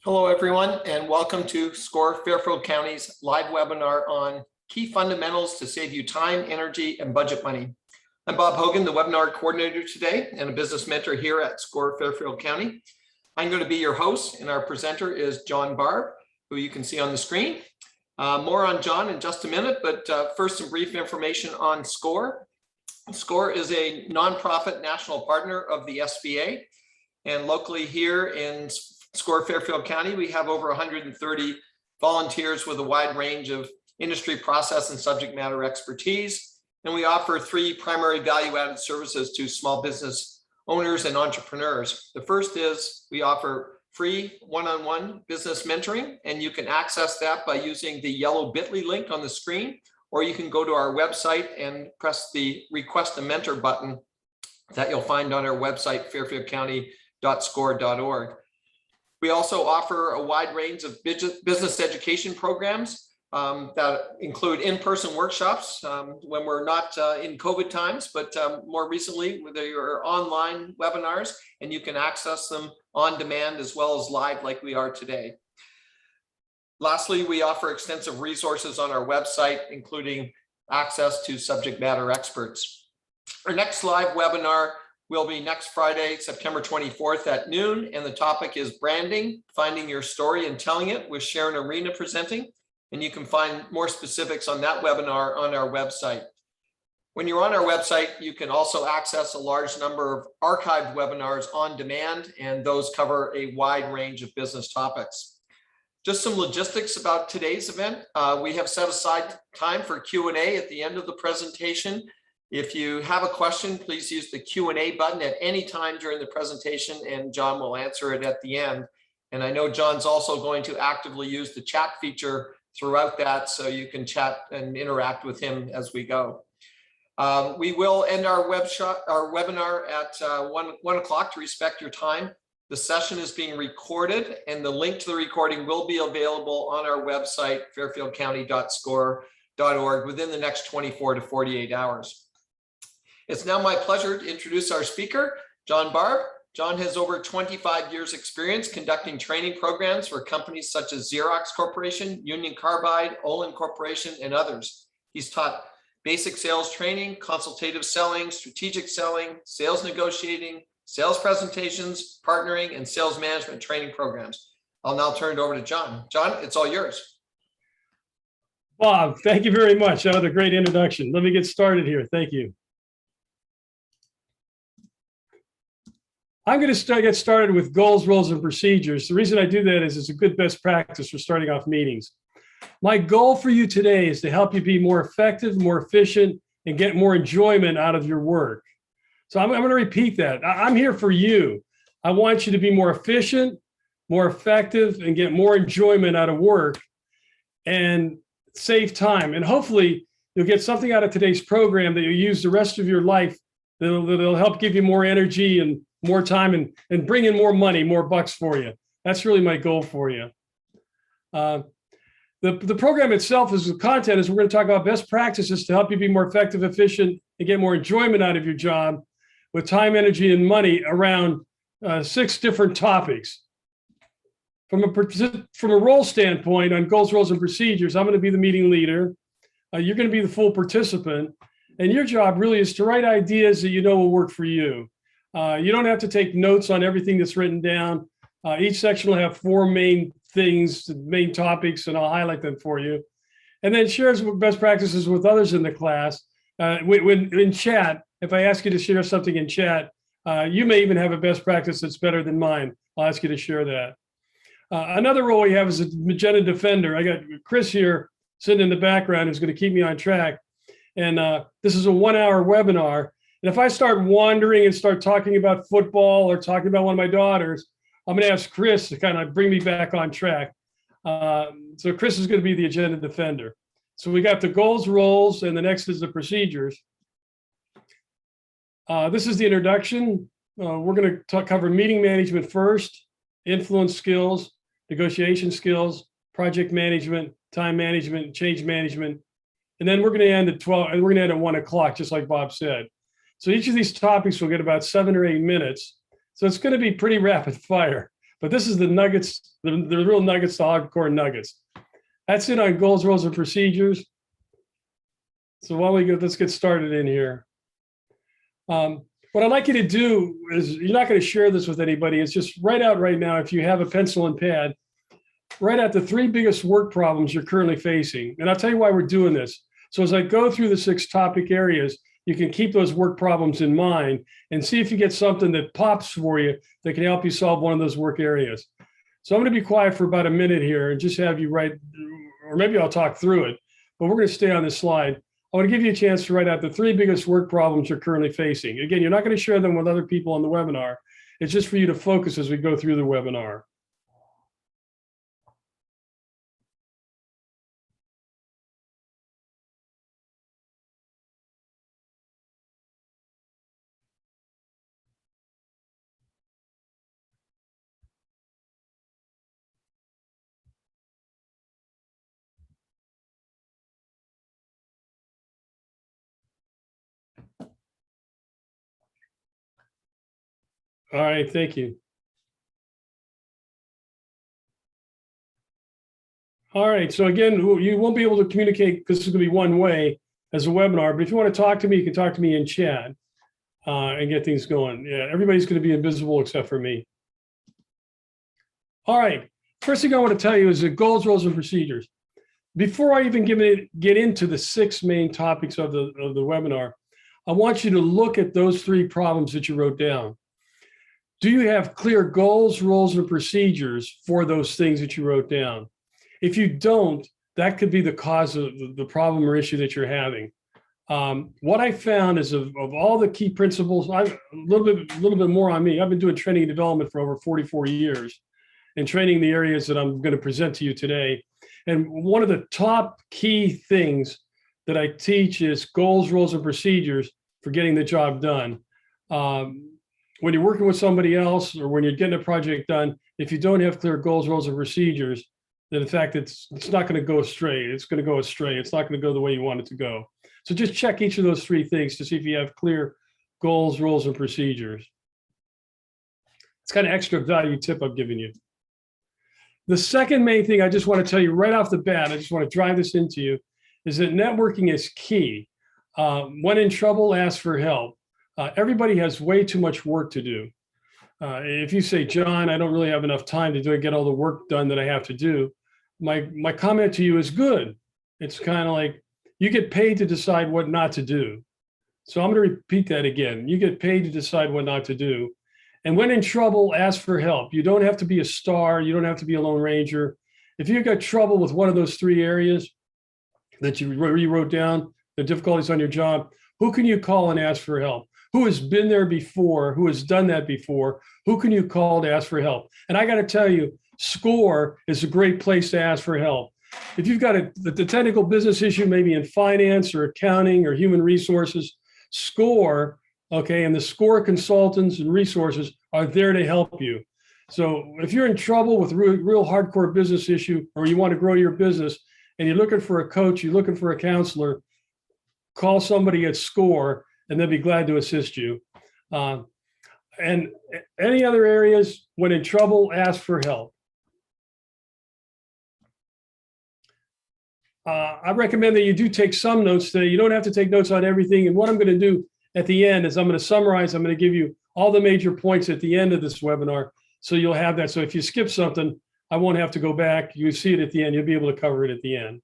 Hello, everyone, and welcome to SCORE Fairfield County's live webinar on key fundamentals to save you time, energy, and budget money. I'm Bob Hogan, the webinar coordinator today and a business mentor here at SCORE Fairfield County. I'm going to be your host, and our presenter is Jon Barb, who you can see on the screen. More on Jon in just a minute, but first, some brief information on SCORE. SCORE is a nonprofit national partner of the SBA, and locally here in SCORE Fairfield County, we have over 130 volunteers with a wide range of industry process and subject matter expertise. And we offer three primary value-added services to small business owners and entrepreneurs. The first is we offer free one-on-one business mentoring, and you can access that by using the yellow bit.ly link on the screen, or you can go to our website and press the request a mentor button that you'll find on our website, fairfieldcounty.score.org. We also offer a wide range of business education programs that include in-person workshops when we're not in COVID times, but more recently, they are online webinars, and you can access them on demand as well as live like we are today. Lastly, we offer extensive resources on our website, including access to subject matter experts. Our next live webinar will be next Friday, September 24th at noon, and the topic is branding, finding your story and telling it, with Sharon Arena presenting. And you can find more specifics on that webinar on our website. When you're on our website, you can also access a large number of archived webinars on demand, and those cover a wide range of business topics. Just some logistics about today's event. We have set aside time for Q&A at the end of the presentation. If you have a question, please use the Q&A button at any time during the presentation, and Jon will answer it at the end. And I know Jon's also going to actively use the chat feature throughout that, so you can chat and interact with him as we go. We will end our webinar at 1 o'clock to respect your time. The session is being recorded, and the link to the recording will be available on our website, fairfieldcounty.score.org, within the next 24 to 48 hours. It's now my pleasure to introduce our speaker, Jon Barb. Jon has over 25 years experience conducting training programs for companies such as Xerox Corporation, Union Carbide, Olin Corporation, and others. He's taught basic sales training, consultative selling, strategic selling, sales negotiating, sales presentations, partnering, and sales management training programs. I'll now turn it over to Jon. Jon, it's all yours. Bob, thank you very much. That was a great introduction. Let me get started here. Thank you. I'm going to get started with goals, roles, and procedures. The reason I do that is it's a good best practice for starting off meetings. My goal for you today is to help you be more effective, more efficient, and get more enjoyment out of your work. So I'm going to repeat that. I'm here for you. I want you to be more efficient, more effective, and get more enjoyment out of work and save time. And hopefully you'll get something out of today's program that you'll use the rest of your life that'll help give you more energy and more time and bring in more money, more bucks for you. That's really my goal for you. The program itself is the content is we're going to talk about best practices to help you be more effective, efficient, and get more enjoyment out of your job with time, energy, and money around 6 different topics. From a role standpoint on goals, roles, and procedures, I'm going to be the meeting leader. You're going to be the full participant. And your job really is to write ideas that you know will work for you. You don't have to take notes on everything that's written down. Each section will have 4 main things, main topics, and I'll highlight them for you. And then share best practices with others in the class. When in chat, if I ask you to share something in chat, you may even have a best practice that's better than mine. I'll ask you to share that. Another role we have is a magenta defender. I got Chris here sitting in the background who's going to keep me on track. And this is a 1-hour webinar. And if I start wandering and start talking about football or talking about one of my daughters, I'm going to ask Chris to kind of bring me back on track. So Chris is going to be the agenda defender. So we got the goals, roles, and the next is the procedures. This is the introduction. We're going to cover meeting management first, influence skills, negotiation skills, project management, time management, change management. And then we're going to end at 12, and we're going to end at 1 o'clock, just like Bob said. So each of these topics will get about 7 or 8 minutes. So it's going to be pretty rapid fire. But this is the nuggets, the real nuggets, the hardcore nuggets. That's it on goals, rules, and procedures. So while we go, let's get started in here. What I'd like you to do is, you're not going to share this with anybody. It's just write out right now, if you have a pencil and pad, write out the 3 biggest work problems you're currently facing. And I'll tell you why we're doing this. So as I go through the 6 topic areas, you can keep those work problems in mind and see if you get something that pops for you that can help you solve one of those work areas. So I'm going to be quiet for about a minute here and just have you write, or maybe I'll talk through it, but we're going to stay on this slide. I want to give you a chance to write out the 3 biggest work problems you're currently facing. Again, you're not going to share them with other people on the webinar. It's just for you to focus as we go through the webinar. All right, thank you. All right, so again, you won't be able to communicate because this is going to be one way as a webinar, but if you want to talk to me, you can talk to me in chat and get things going. Yeah, everybody's going to be invisible except for me. All right, first thing I want to tell you is the goals, rules, and procedures. Before I even get into the 6 main topics of the webinar, I want you to look at those 3 problems that you wrote down. Do you have clear goals, rules, and procedures for those things that you wrote down? If you don't, that could be the cause of the problem or issue that you're having. What I found is of all the key principles, a little bit more on me. I've been doing training and development for over 44 years and training the areas that I'm going to present to you today. And one of the top key things that I teach is goals, rules, and procedures for getting the job done. When you're working with somebody else or when you're getting a project done, if you don't have clear goals, rules, and procedures, then in fact, it's not going to go astray. It's going to go astray. It's not going to go the way you want it to go. So just check each of those 3 things to see if you have clear goals, rules, and procedures. It's kind of extra value tip I'm giving you. The second main thing I just want to tell you right off the bat, I just want to drive this into you, is that networking is key. When in trouble, ask for help. Everybody has way too much work to do. If you say, John, I don't really have enough time to get all the work done that I have to do, my comment to you is good. It's kind of like you get paid to decide what not to do. So I'm going to repeat that again. You get paid to decide what not to do. And when in trouble, ask for help. You don't have to be a star. You don't have to be a Lone Ranger. If you've got trouble with one of those 3 areas that you wrote down, the difficulties on your job, who can you call and ask for help? Who has been there before? Who has done that before? Who can you call to ask for help? And I got to tell you, SCORE is a great place to ask for help. If you've got the technical business issue, maybe in finance or accounting or human resources, SCORE, okay, and the SCORE consultants and resources are there to help you. So if you're in trouble with real hardcore business issue, or you want to grow your business and you're looking for a coach, you're looking for a counselor, call somebody at SCORE and they'll be glad to assist you. And any other areas, when in trouble, ask for help. I recommend that you do take some notes today. You don't have to take notes on everything. And what I'm going to do at the end is I'm going to summarize. I'm going to give you all the major points at the end of this webinar. So you'll have that. So if you skip something, I won't have to go back. You see it at the end. You'll be able to cover it at the end.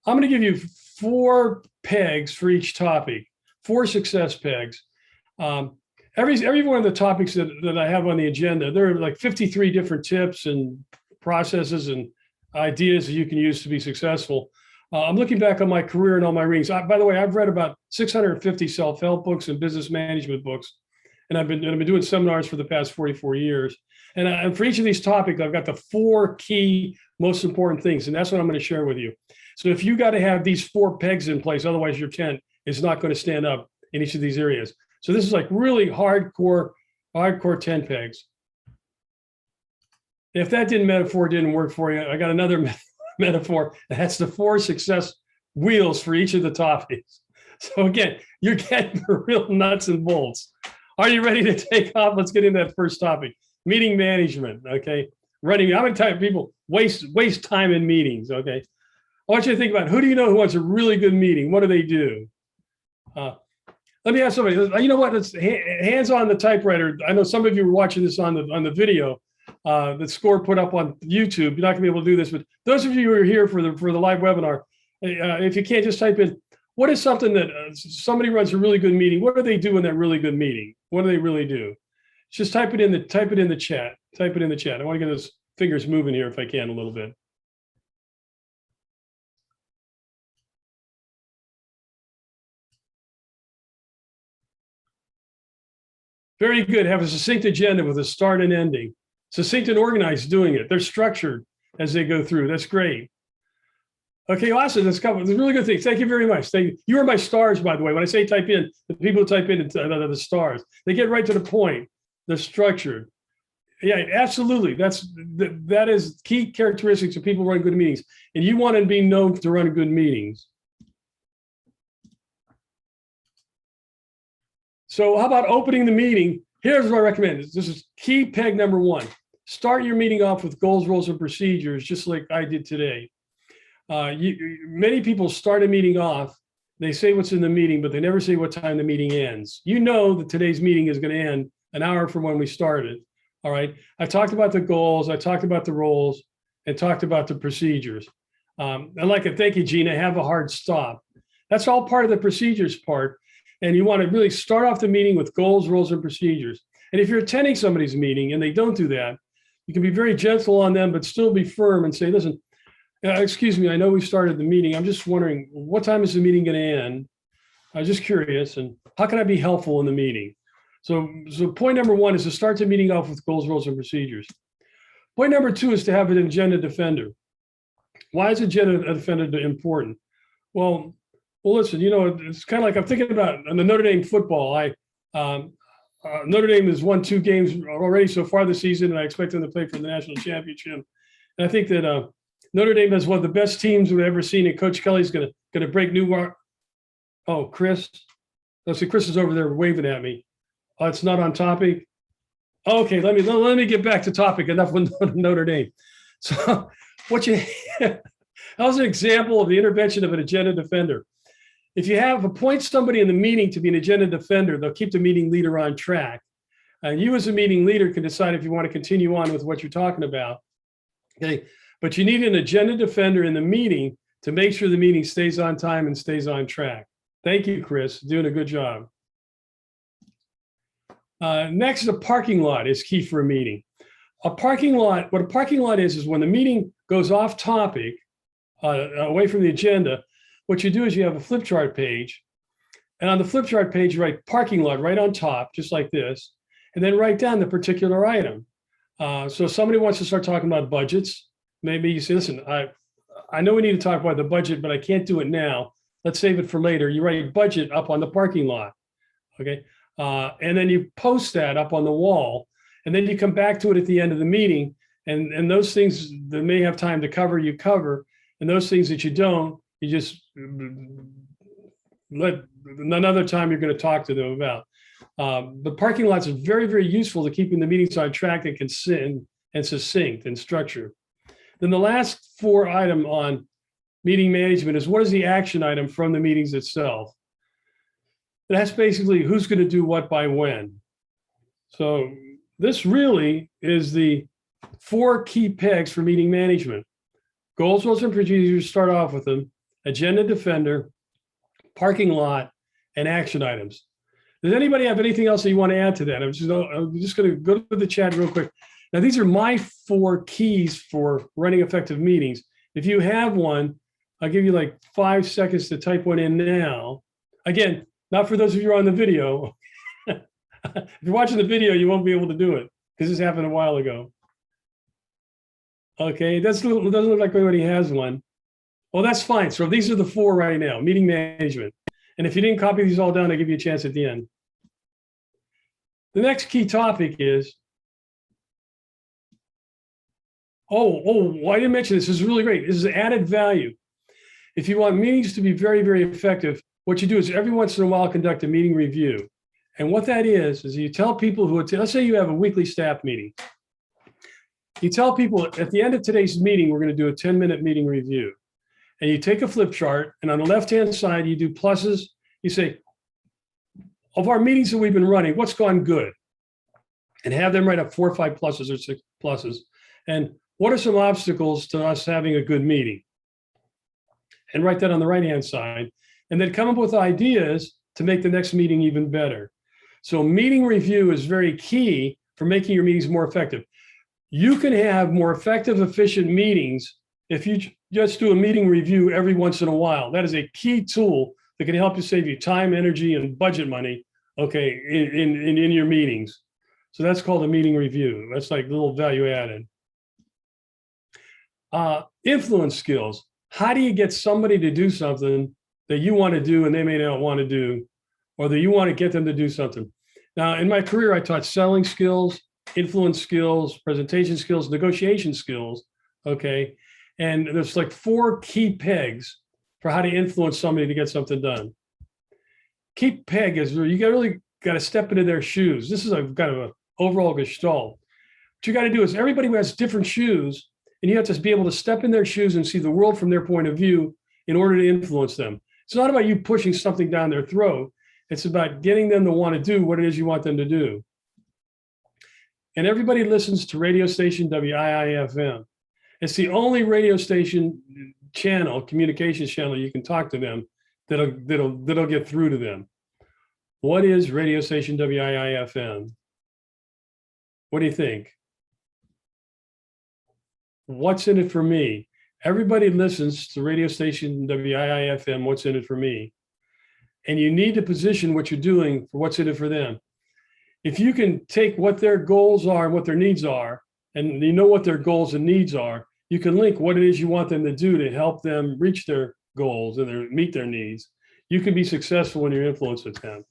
I'm going to give you 4 pegs for each topic, 4 success pegs. Every one of the topics that I have on the agenda, there are like 53 different tips and processes and ideas that you can use to be successful. I'm looking back on my career and all my readings. By the way, I've read about 650 self-help books and business management books, and I've been doing seminars for the past 44 years. And for each of these topics, I've got the 4 key most important things, and that's what I'm going to share with you. So if you got to have these 4 pegs in place, otherwise your tent is not going to stand up in each of these areas. So this is like really hardcore 10 pegs. If that metaphor didn't work for you, I got another metaphor. That's the 4 success wheels for each of the topics. So again, you're getting the real nuts and bolts. Are you ready to take off? Let's get into that first topic, meeting management. Okay. Running. How many times people waste time in meetings? Okay. I want you to think about who do you know who wants a really good meeting? What do they do? Let me ask somebody. You know what? It's hands on the typewriter. I know some of you were watching this on the video that Score put up on YouTube. You're not gonna be able to do this, but those of you who are here for the live webinar, if you can't just type in, what is something that somebody runs a really good meeting? What do they do in that really good meeting? What do they really do? Just type it in the chat. Type it in the chat. I want to get those fingers moving here if I can a little bit. Very good. Have a succinct agenda with a start and ending. Succinct and organized doing it. They're structured as they go through. That's great. Okay, awesome. That's really good things. Thank you very much. Thank you. You are my stars, by the way. When I say type in, the people who type in the stars. They get right to the point. They're structured. Yeah, absolutely. That is key characteristics of people running good meetings. And you want to be known to run good meetings. So how about opening the meeting? Here's what I recommend. This is key peg number one. Start your meeting off with goals, rules, and procedures, just like I did today. Many people start a meeting off. They say what's in the meeting, but they never say what time the meeting ends. You know that today's meeting is going to end an hour from when we started. All right. I talked about the goals. I talked about the roles and talked about the procedures. I'd like to thank you, Gina. Have a hard stop. That's all part of the procedures part. And you want to really start off the meeting with goals, rules, and procedures. And if you're attending somebody's meeting and they don't do that, you can be very gentle on them, but still be firm and say, listen, excuse me, I know we started the meeting. I'm just wondering, what time is the meeting going to end? I was just curious, and how can I be helpful in the meeting? So point number one is to start the meeting off with goals, rules, and procedures. Point number two is to have an agenda defender. Why is agenda defender important? Well, listen, you know, it's kind of like I'm thinking about the Notre Dame football. Notre Dame has won 2 games already so far this season, and I expect them to play for the national championship. And I think that Notre Dame has one of the best teams we've ever seen, and Coach Kelly's going to break new. Oh, Chris. Let's see, Chris is over there waving at me. Oh, it's not on topic. Okay, let me get back to topic. Enough with Notre Dame. So, that was an example of the intervention of an agenda defender. If you appoint somebody in the meeting to be an agenda defender, they'll keep the meeting leader on track. And you as a meeting leader can decide if you want to continue on with what you're talking about. Okay, but you need an agenda defender in the meeting to make sure the meeting stays on time and stays on track. Thank you, Chris. Doing a good job. Next, a parking lot is key for a meeting. What a parking lot is when the meeting goes off topic, away from the agenda. What you do is you have a flip chart page, and on the flip chart page, you write parking lot right on top, just like this, and then write down the particular item. So if somebody wants to start talking about budgets, maybe you say, listen, I know we need to talk about the budget, but I can't do it now. Let's save it for later. You write budget up on the parking lot, okay? And then you post that up on the wall, and then you come back to it at the end of the meeting, and those things that may have time to cover, you cover, and those things that you don't, you just let another time you're going to talk to them about. The parking lots are very, very useful to keeping the meetings on track and succinct and structured. Then the last 4 item on meeting management is what is the action item from the meetings itself? That's basically who's going to do what by when. So this really is the 4 key pegs for meeting management. Goals, rules, and procedures, start off with them. Agenda defender, parking lot, and action items. Does anybody have anything else that you want to add to that? I'm just going to go to the chat real quick. Now, these are my 4 keys for running effective meetings. If you have one, I'll give you like 5 seconds to type one in now. Again, not for those of you who are on the video. If you're watching the video, you won't be able to do it because this happened a while ago. Okay, it doesn't look like anybody has one. Well, that's fine. So these are the 4 right now, meeting management. And if you didn't copy these all down, I'll give you a chance at the end. The next key topic is, I didn't mention this. This is really great. This is added value. If you want meetings to be very, very effective, what you do is every once in a while conduct a meeting review. And what that is you tell people who attend, let's say you have a weekly staff meeting. You tell people at the end of today's meeting, we're going to do a 10-minute meeting review. And you take a flip chart, and on the left-hand side, you do pluses. You say, of our meetings that we've been running, what's gone good? And have them write up 4 or 5 pluses or 6 pluses. And what are some obstacles to us having a good meeting? And write that on the right-hand side. And then come up with ideas to make the next meeting even better. So meeting review is very key for making your meetings more effective. You can have more effective, efficient meetings if you just do a meeting review every once in a while. That is a key tool that can help you save you time, energy, and budget money, okay, in your meetings. So that's called a meeting review. That's like little value added. Influence skills. How do you get somebody to do something that you want to do and they may not want to do, or that you want to get them to do something? Now, in my career, I taught selling skills, influence skills, presentation skills, negotiation skills, okay? And there's like 4 key pegs for how to influence somebody to get something done. Key peg is where you really got to step into their shoes. This is a kind of an overall gestalt. What you got to do is everybody has different shoes, and you have to be able to step in their shoes and see the world from their point of view in order to influence them. It's not about you pushing something down their throat. It's about getting them to want to do what it is you want them to do. And everybody listens to radio station WIIFM. It's the only radio station channel, communications channel, you can talk to them that'll get through to them. What is radio station WIIFM? What do you think? What's in it for me? Everybody listens to radio station WIIFM, what's in it for me? And you need to position what you're doing for what's in it for them. If you can take what their goals are and what their needs are, and you know what their goals and needs are, you can link what it is you want them to do to help them reach their goals and meet their needs. You can be successful when you're influencing them.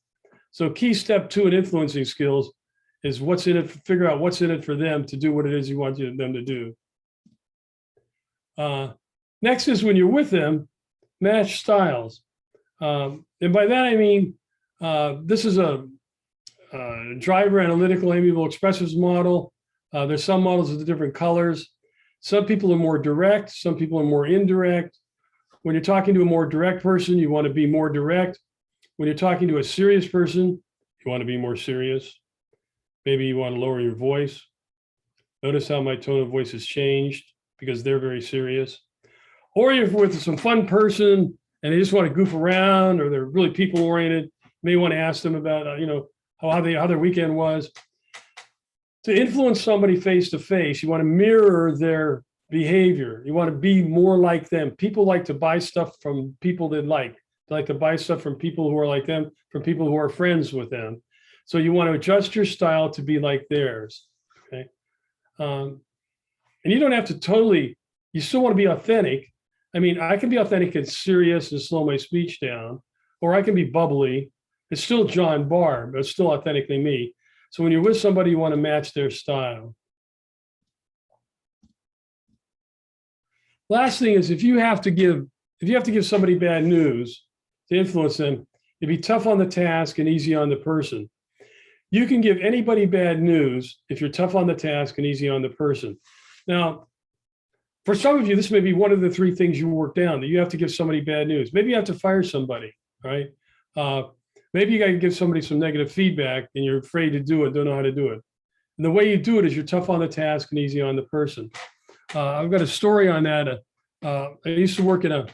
So key step 2 in influencing skills is what's in it, figure out what's in it for them to do what it is you want them to do. Next is when you're with them, match styles. And by that, I mean, this is a driver analytical amiable expressives model. There's some models with different colors. Some people are more direct, some people are more indirect. When you're talking to a more direct person, you want to be more direct. When you're talking to a serious person, you want to be more serious. Maybe you want to lower your voice. Notice how my tone of voice has changed because they're very serious. Or you're with some fun person and they just want to goof around, or they're really people oriented. You may want to ask them about, how their weekend was. To influence somebody face to face, you want to mirror their behavior. You want to be more like them. People like to buy stuff from people they like. They like to buy stuff from people who are like them, from people who are friends with them. So you want to adjust your style to be like theirs. Okay. And you don't have to you still want to be authentic. I mean, I can be authentic and serious and slow my speech down, or I can be bubbly. It's still Jon Barb, but it's still authentically me. So when you're with somebody, you want to match their style. Last thing is, if you have to give somebody bad news to influence them, it'd be tough on the task and easy on the person. You can give anybody bad news if you're tough on the task and easy on the person. Now, for some of you, this may be one of the 3 things you work down, that you have to give somebody bad news. Maybe you have to fire somebody, right? Maybe you got to give somebody some negative feedback and you're afraid to do it, don't know how to do it. And the way you do it is you're tough on the task and easy on the person. I've got a story on that. I used to work in a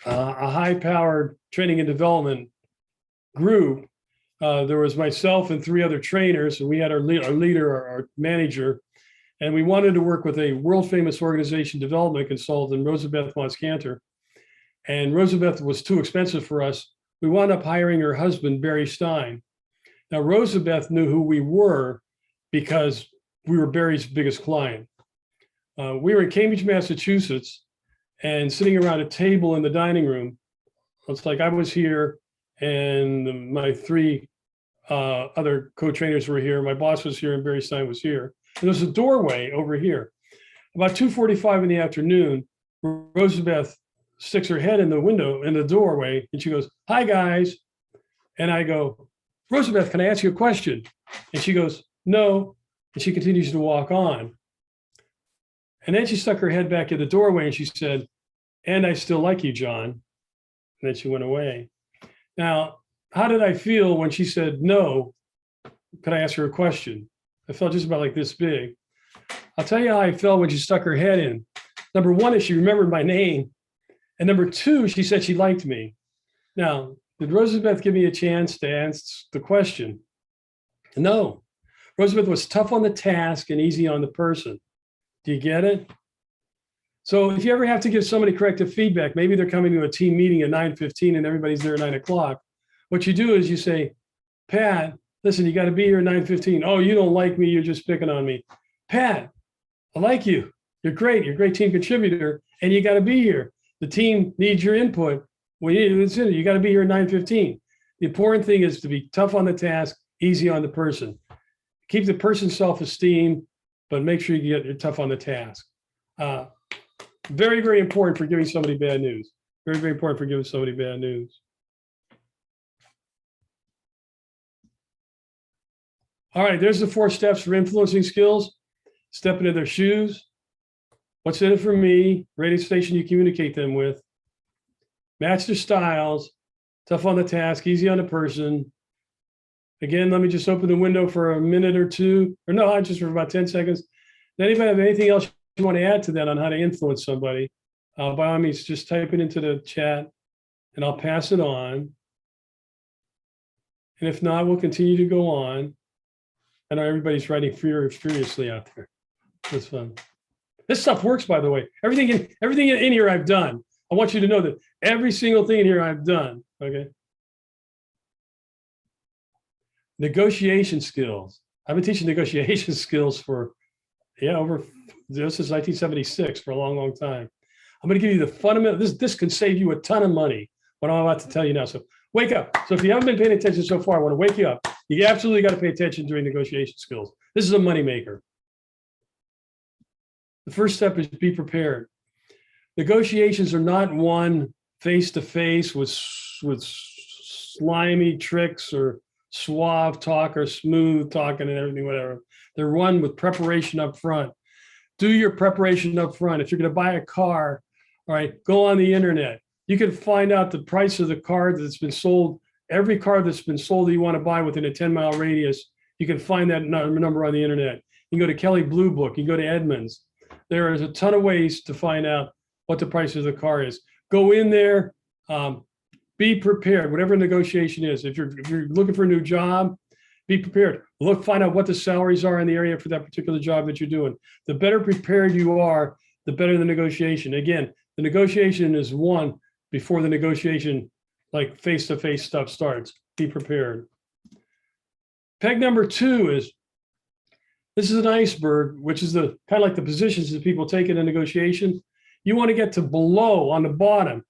high-powered training and development group. There was myself and 3 other trainers, and we had our leader, our manager, and we wanted to work with a world-famous organization development consultant, Rosabeth Monscanter. And Rosabeth was too expensive for us. We wound up hiring her husband, Barry Stein. Now, Rosabeth knew who we were because we were Barry's biggest client. We were in Cambridge, Massachusetts, and sitting around a table in the dining room. It's like I was here, and my 3 other co-trainers were here. My boss was here, and Barry Stein was here. And there's a doorway over here. About 2:45 in the afternoon, Rosabeth sticks her head in the window, in the doorway, and she goes, "Hi, guys." And I go, Roosevelt, can I ask you a question? And she goes, no. And she continues to walk on. And then she stuck her head back in the doorway and she said, and I still like you, John. And then she went away. Now, how did I feel when she said, no? Could I ask her a question? I felt just about like this big. I'll tell you how I felt when she stuck her head in. Number one is she remembered my name. And number two, she said she liked me. Now, did Roosevelt give me a chance to answer the question? No. Roosevelt was tough on the task and easy on the person. Do you get it? So if you ever have to give somebody corrective feedback, maybe they're coming to a team meeting at 9:15 and everybody's there at 9 o'clock. What you do is you say, Pat, listen, you got to be here at 9:15. Oh, you don't like me. You're just picking on me. Pat, I like you. You're great. You're a great team contributor and you got to be here. The team needs your input. Well, you got to be here at 9:15. The important thing is to be tough on the task, easy on the person. Keep the person's self-esteem, but make sure you're tough on the task. Very, very important for giving somebody bad news. Very, very important for giving somebody bad news. All right, there's the 4 steps for influencing skills. Step into their shoes. What's in it for me? Radio station you communicate them with. Match their styles. Tough on the task, easy on the person. Again, let me just open the window for a minute or two. Or no, just for about 10 seconds. Does anybody have anything else you want to add to that on how to influence somebody? By all means, just type it into the chat and I'll pass it on. And if not, we'll continue to go on. I know everybody's writing furiously out there. That's fun. This stuff works, by the way. Everything in here I've done. I want you to know that every single thing in here I've done. Okay. Negotiation skills. I've been teaching negotiation skills for, this is 1976, for a long, long time. I'm going to give you the fundamental. This can save you a ton of money. What I'm about to tell you now. So wake up. So if you haven't been paying attention so far, I want to wake you up. You absolutely got to pay attention during negotiation skills. This is a moneymaker. The first step is be prepared. Negotiations are not won face-to-face with slimy tricks or suave talk or smooth talking and everything, whatever. They're won with preparation up front. Do your preparation up front. If you're going to buy a car, all right, go on the internet. You can find out the price of the car that's been sold. Every car that's been sold that you want to buy within a 10-mile radius, you can find that number on the internet. You can go to Kelley Blue Book. You can go to Edmunds. There is a ton of ways to find out what the price of the car is. Go in there, be prepared, whatever negotiation is. If you're looking for a new job, be prepared. Find out what the salaries are in the area for that particular job that you're doing. The better prepared you are, the better the negotiation. Again, the negotiation is won before the negotiation, like face-to-face stuff starts. Be prepared. Peg number 2 is, this is an iceberg, which is the kind of like the positions that people take in a negotiation. You want to get to below on the bottom.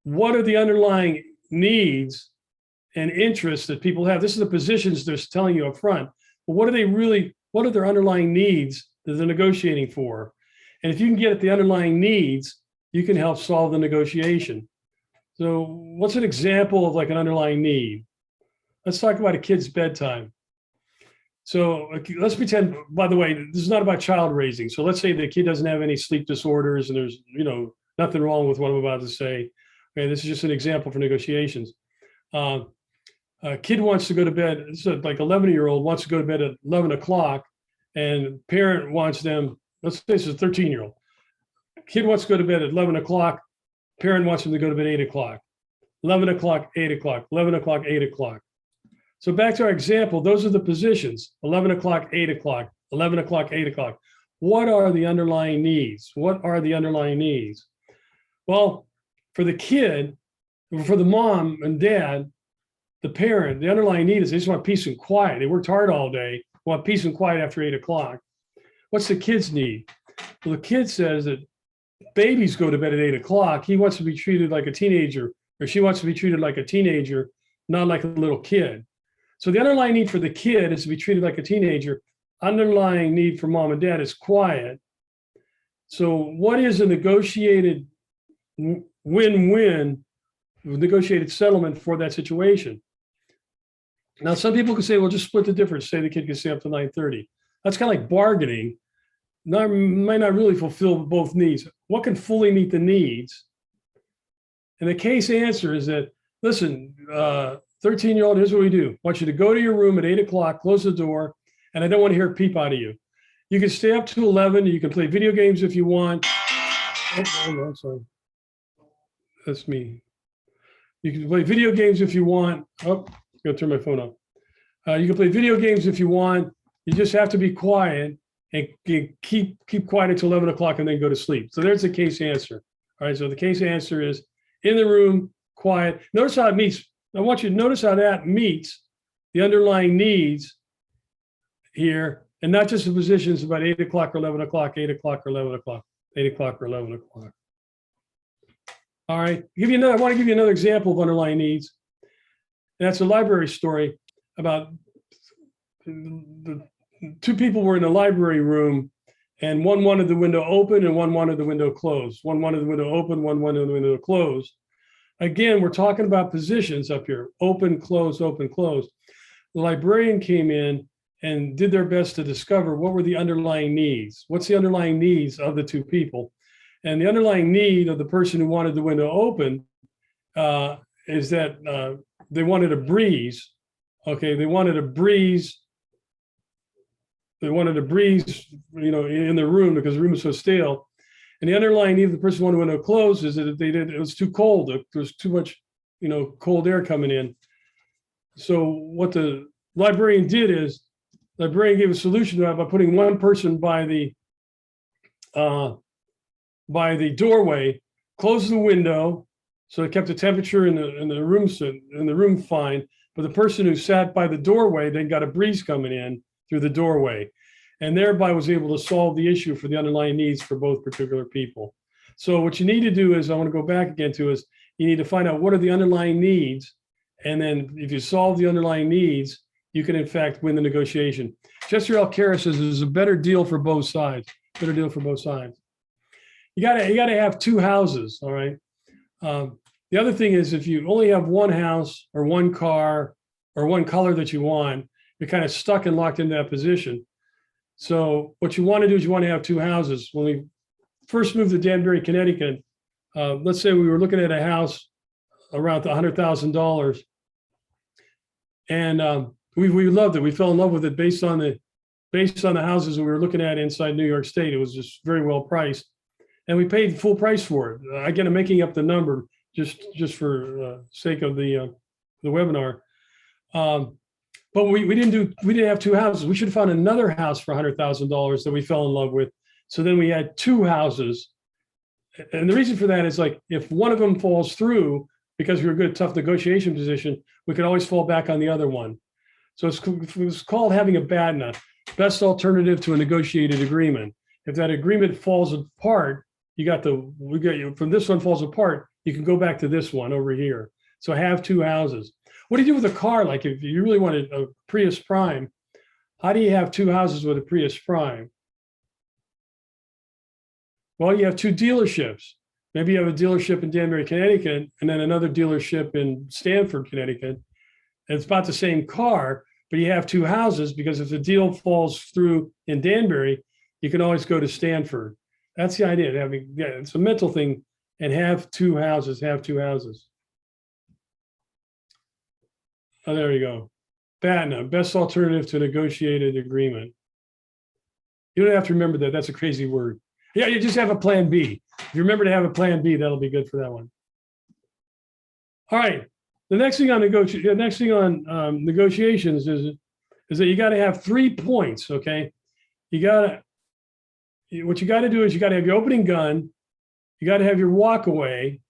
What are the underlying needs and interests that people have? This is the positions they're telling you up front. But what are their underlying needs that they're negotiating for? And if you can get at the underlying needs, you can help solve the negotiation. So what's an example of like an underlying need? Let's talk about a kid's bedtime. So let's pretend, by the way, this is not about child raising. So let's say the kid doesn't have any sleep disorders and there's, nothing wrong with what I'm about to say. Okay, this is just an example for negotiations. A kid wants to go to bed, so like 11-year-old wants to go to bed at 11 o'clock and parent wants them, let's say this is a 13-year-old. Kid wants to go to bed at 11 o'clock, parent wants him to go to bed 8 o'clock. 11 o'clock, 8 o'clock, 11 o'clock, 8 o'clock. So back to our example, those are the positions, 11 o'clock, 8 o'clock, 11 o'clock, 8 o'clock. What are the underlying needs? What are the underlying needs? Well, for the kid, for the mom and dad, the parent, the underlying need is they just want peace and quiet. They worked hard all day, want peace and quiet after 8 o'clock. What's the kid's need? Well, the kid says that babies go to bed at 8 o'clock. He wants to be treated like a teenager, or she wants to be treated like a teenager, not like a little kid. So the underlying need for the kid is to be treated like a teenager. Underlying need for mom and dad is quiet. So what is a negotiated win-win, negotiated settlement for that situation? Now, some people can say, well, just split the difference. Say the kid can stay up to 9:30. That's kind of like bargaining. Might not really fulfill both needs. What can fully meet the needs? And the case answer is that, listen, 13-year-old, here's what we do. I want you to go to your room at 8 o'clock, close the door, and I don't want to hear a peep out of you. You can stay up to 11. You can play video games if you want. Oh, hold on, sorry. That's me. You can play video games if you want. Oh, I'm going to turn my phone off. You can play video games if you want. You just have to be quiet and keep quiet until 11 o'clock and then go to sleep. So there's the case answer. All right, so the case answer is in the room, quiet. Notice how it meets. I want you to notice how that meets the underlying needs here, and not just the positions about 8 o'clock or 11 o'clock, 8 o'clock or 11 o'clock, 8 o'clock or 11 o'clock. All right, I want to give you another example of underlying needs. And that's a library story about the two people were in a library room, and one wanted the window open and one wanted the window closed. One wanted the window open, one wanted the window closed. Again, we're talking about positions up here, open, close, open, close. The librarian came in and did their best to discover what were the underlying needs. What's the underlying needs of the two people? And the underlying need of the person who wanted the window open is that they wanted a breeze. Okay, they wanted a breeze. They wanted a breeze, in the room because the room was so stale. And the underlying need of the person who wanted the window closed is that it was too cold. There was too much, cold air coming in. So what the librarian did is, the librarian gave a solution to that by putting one person by the doorway, closed the window, so it kept the temperature in the room fine. But the person who sat by the doorway then got a breeze coming in through the doorway, and thereby was able to solve the issue for the underlying needs for both particular people. So what you need to do is, I want to go back again to, is you need to find out what are the underlying needs, and then if you solve the underlying needs, you can in fact win the negotiation. Chester L. Kara says there's a better deal for both sides. Better deal for both sides. You gotta have two houses, all right? The other thing is, if you only have one house or one car or one color that you want, you're kind of stuck and locked in that position. So what you want to do is you want to have two houses. When we first moved to Danbury, Connecticut, let's say we were looking at a house around $100,000, and we loved it. We fell in love with it based on the houses that we were looking at inside New York State. It was just very well priced, and we paid full price for it. Again, I'm making up the number just for sake of the webinar. But we didn't have two houses. We should have found another house for $100,000 that we fell in love with. So then we had two houses. And the reason for that is, like, if one of them falls through because we're a good, tough negotiation position, we could always fall back on the other one. So it's called having a BATNA, best alternative to a negotiated agreement. If that agreement falls apart, from this one falls apart, you can go back to this one over here. So have two houses. What do you do with a car? Like, if you really wanted a Prius Prime, how do you have two houses with a Prius Prime? Well, you have two dealerships. Maybe you have a dealership in Danbury, Connecticut, and then another dealership in Stamford, Connecticut. And it's about the same car, but you have two houses, because if the deal falls through in Danbury, you can always go to Stamford. That's the idea. It's a mental thing, and have two houses. Oh, there you go. BATNA, best alternative to negotiated agreement. You don't have to remember that. That's a crazy word. Yeah, you just have a plan B. If you remember to have a plan B, that'll be good for that one. All right. The next thing on negotiations is that you got to have 3 points. Okay. What you got to do is you got to have your opening gun. You got to have your walk away.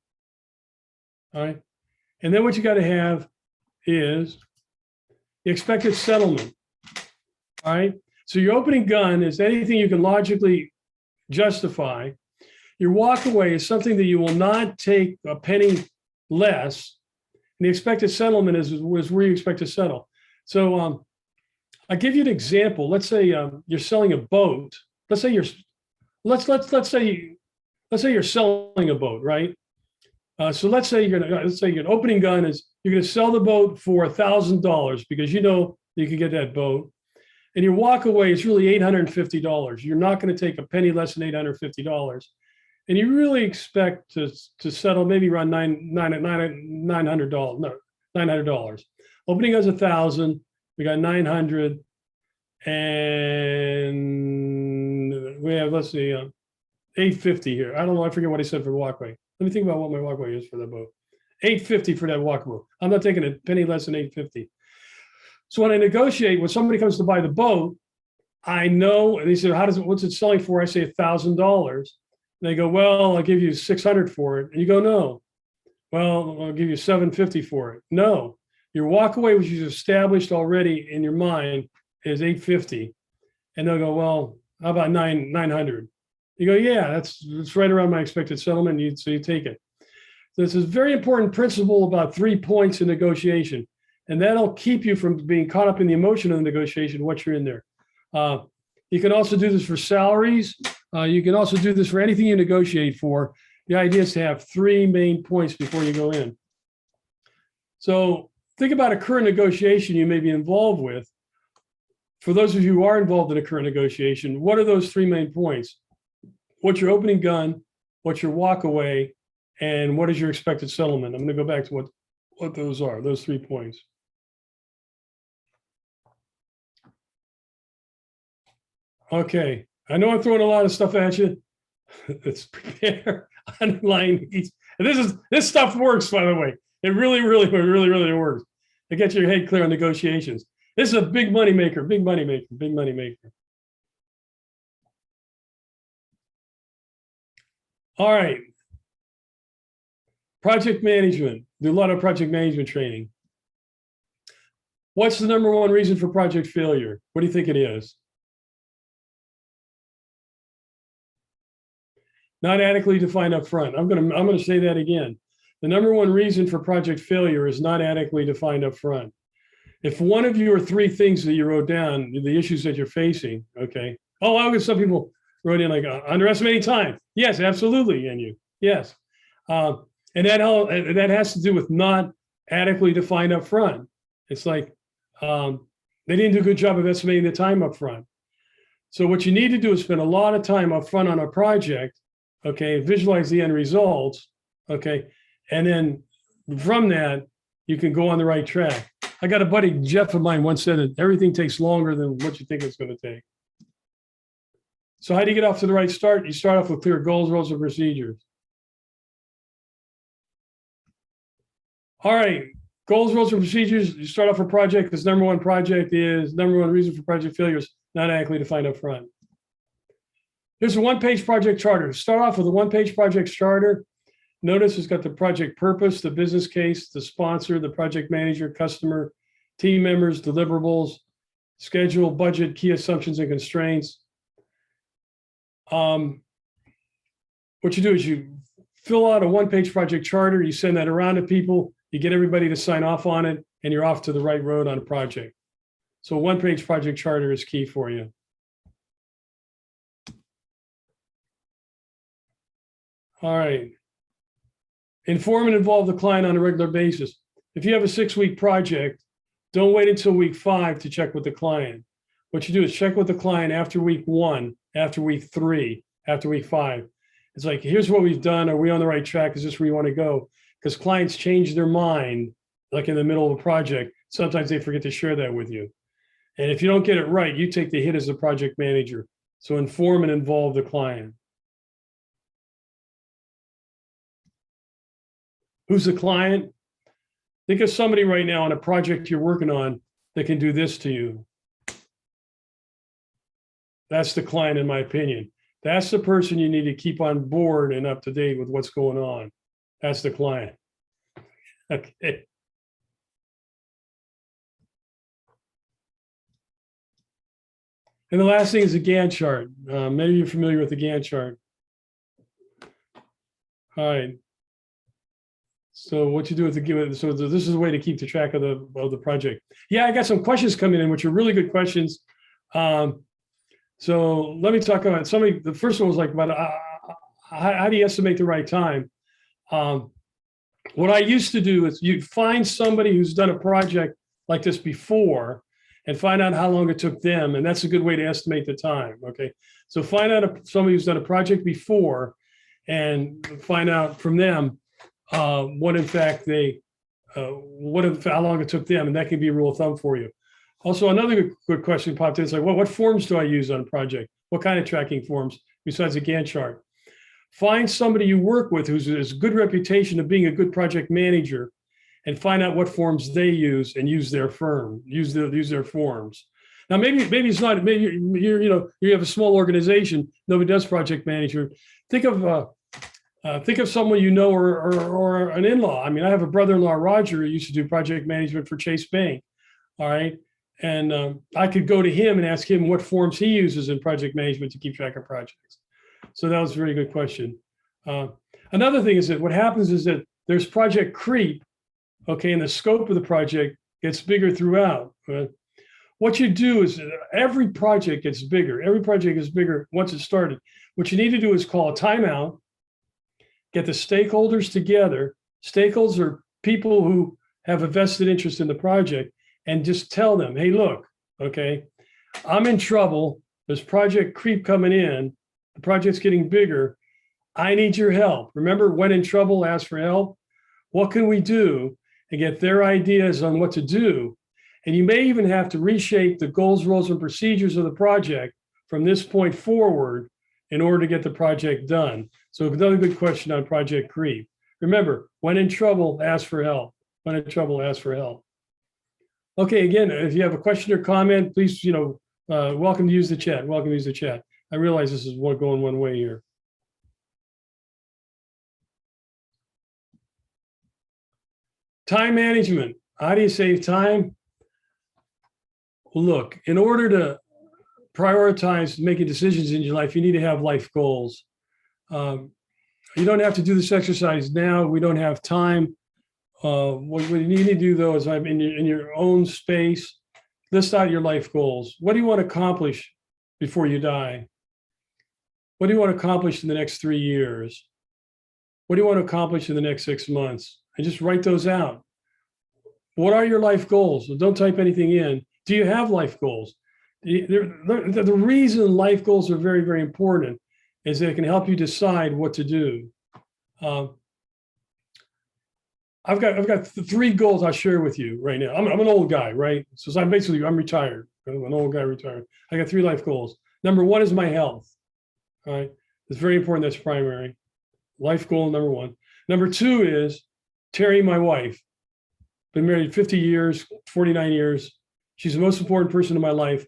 All right. And then what you got to have is the expected settlement. All right. So your opening gun is anything you can logically justify. Your walk away is something that you will not take a penny less. And the expected settlement is where you expect to settle. So I'll give you an example. Let's say you're selling a boat. Let's say you're selling a boat, right? So let's say your opening gun is you're going to sell the boat for $1,000 because you know you can get that boat. And your walk away is really $850. You're not going to take a penny less than $850. And you really expect to settle maybe around $900. No, $900. Opening has 1,000. We got 900, and we have, let's see, 850 here. I don't know. I forget what I said for walkway. Let me think about what my walkway is for that boat. 850 for that walkway. I'm not taking a penny less than 850. So when I negotiate, when somebody comes to buy the boat, I know, and they say, what's it selling for? I say $1,000. They go, well, I'll give you 600 for it. And you go, no. Well, I'll give you 750 for it. No. Your walkaway, which is established already in your mind, is 850. And they'll go, well, how about 900? You go, yeah, that's right around my expected settlement. So you take it. So this is a very important principle about 3 points in negotiation. And that'll keep you from being caught up in the emotion of the negotiation, what you're in there. You can also do this for salaries. You can also do this for anything you negotiate for. The idea is to have 3 main points before you go in. So think about a current negotiation you may be involved with. For those of you who are involved in a current negotiation, what are those 3 main points? What's your opening gun? What's your walk away? And what is your expected settlement? I'm going to go back to what those are, those 3 points. Okay, I know I'm throwing a lot of stuff at you. Let's prepare, underline each. And this stuff works, by the way. It really works. It gets your head clear on negotiations. This is a big money maker, big money maker, big money maker. All right. Project management. Do a lot of project management training. What's the number 1 reason for project failure? What do you think it is? Not adequately defined up front. I'm gonna say that again. The number 1 reason for project failure is not adequately defined up front. If one of you or 3 things that you wrote down, the issues that you're facing, okay. Oh, I guess some people wrote in like underestimating time. Yes, absolutely, and you. Yes. And that has to do with not adequately defined up front. It's like they didn't do a good job of estimating the time up front. So what you need to do is spend a lot of time up front on a project, okay, visualize the end results, okay, and then from that, you can go on the right track. I got a buddy, Jeff of mine, once said that everything takes longer than what you think it's going to take. So how do you get off to the right start? You start off with clear goals, rules, and procedures. All right, goals, rules, and procedures. You start off a project. This number 1 project is number 1 reason for project failures, not adequately defined up front. Here's a 1-page project charter. Start off with a 1-page project charter. Notice it's got the project purpose, the business case, the sponsor, the project manager, customer, team members, deliverables, schedule, budget, key assumptions and constraints. What you do is you fill out a 1-page project charter, you send that around to people, you get everybody to sign off on it, and you're off to the right road on a project. So a 1-page project charter is key for you. All right. Inform and involve the client on a regular basis. If you have a 6-week project, don't wait until week 5 to check with the client. What you do is check with the client after week 1, after week 3, after week 5. It's like, here's what we've done. Are we on the right track? Is this where you want to go? Because clients change their mind, like in the middle of a project. Sometimes they forget to share that with you. And if you don't get it right, you take the hit as a project manager. So inform and involve the client. Who's the client? Think of somebody right now on a project you're working on that can do this to you. That's the client, in my opinion. That's the person you need to keep on board and up to date with what's going on. That's the client. Okay. And the last thing is a Gantt chart. Many of you are familiar with the Gantt chart. All right. So what you do with the so this is a way to keep the track of the project. Yeah, I got some questions coming in, which are really good questions. So let me talk about the first one was like about how do you estimate the right time? What I used to do is you find somebody who's done a project like this before and find out how long it took them. And that's a good way to estimate the time. Okay. So find out somebody who's done a project before and find out from them what in fact how long it took them. And that can be a rule of thumb for you. Also, another good question popped in. It's like, what forms do I use on a project? What kind of tracking forms besides a Gantt chart? Find somebody you work with who has a good reputation of being a good project manager and find out what forms they use and use their forms. Now, maybe it's not, maybe you have a small organization, nobody does project manager. Think of someone you know or an in-law. I mean, I have a brother-in-law, Roger, who used to do project management for Chase Bank. All right. And I could go to him and ask him what forms he uses in project management to keep track of projects. So that was a very good question. Another thing is that what happens is that there's project creep, okay, and the scope of the project gets bigger throughout. What you do is every project gets bigger. Every project is bigger once it's started. What you need to do is call a timeout, get the stakeholders together. Stakeholders are people who have a vested interest in the project, and just tell them, hey, look, okay, I'm in trouble. There's project creep coming in. The project's getting bigger. I need your help. Remember, when in trouble, ask for help. What can we do? And get their ideas on what to do. And you may even have to reshape the goals, roles, and procedures of the project from this point forward in order to get the project done. So another good question on project creep. Remember, when in trouble, ask for help. When in trouble, ask for help. Okay, again, if you have a question or comment, please, welcome to use the chat. Welcome to use the chat. I realize this is going one way here. Time management. How do you save time? Well, look, in order to prioritize making decisions in your life, you need to have life goals. You don't have to do this exercise now. We don't have time. What you need to do, though, is in your own space, list out your life goals. What do you want to accomplish before you die? What do you want to accomplish in the next 3 years? What do you want to accomplish in the next 6 months? And just write those out. What are your life goals? Well, don't type anything in. Do you have life goals? The reason life goals are very, very important is that it can help you decide what to do. I've got 3 goals I'll share with you right now. I'm an old guy, right? So I'm retired. I'm an old guy retired. I got 3 life goals. Number 1 is my health. All right. It's very important. That's primary. Life goal number 1. Number 2 is Terry, my wife. Been married 50 years, 49 years. She's the most important person in my life.